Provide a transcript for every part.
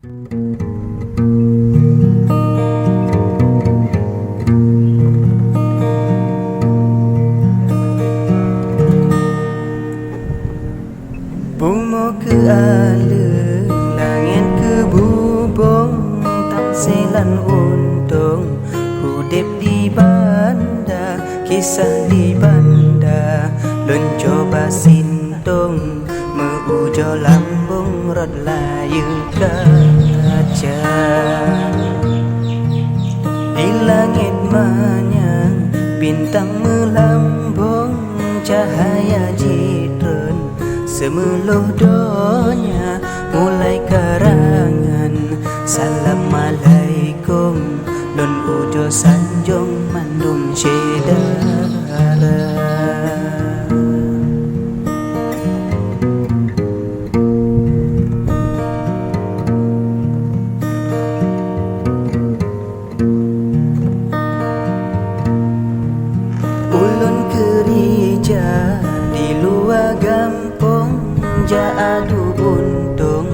Bumo ke alung, langit ke bubong, tangsilan untung, hudip di banda, kisah di banda, lun coba sintung, meujo lambung rod layu kaca. Di langit manyang, bintang melambung, cahaya jitron, semeluh donya mulai karangan. Assalamualaikum, lun ujo sanjung mandum syedara. Ulun kerja di luar gampung, adu untung,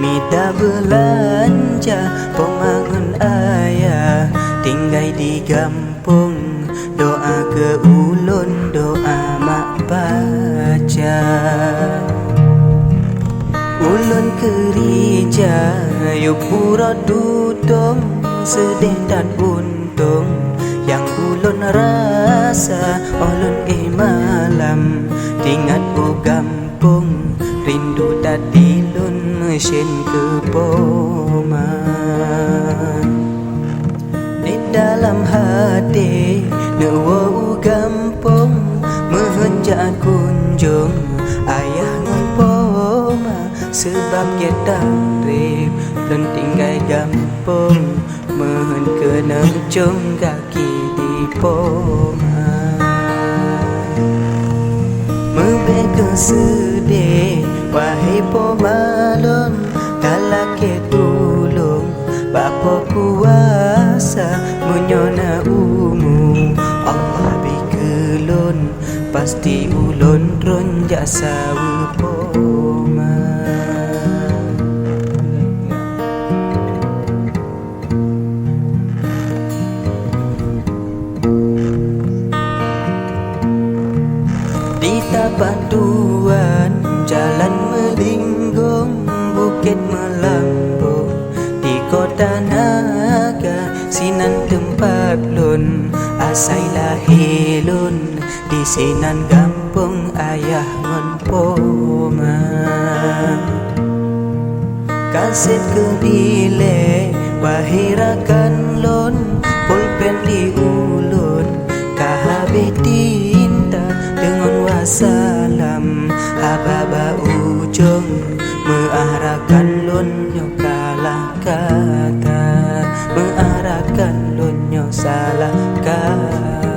mida belanja, pemangun ayah, tinggal di gampung, doa ke ulun, doa mak baca. Ulun kerja, yuk pura dudung, sedih dan untung, yang ulun rasa, ulun malam, tingat u gampung, rindu tadi lun mesin ke poma. Di dalam hati newo gampung, mehenjak kunjung ayah ngun poma, sebab kita rib lun tinggal gampung, mehen ke nemcung kaki di poma. Mebe ke sedih, wahai pomalon, kalake tulung, bapa kuasa, menyona umu, Allah bikelun, pasti ulun ron jasa poma. Di tapak tuan, jalan melinggung, bukit melambung, di kota naga, sinan tempat lun, asai lahir lun, di sinan gampung ayah ngon poma. Kaset kedile, wahirakan lun, pulpen di ulun, kahabe tinta dengan wassalam, hababa ujung, mengarahkan lun nyokalah kata, mengarahkan lun nyosalah kata.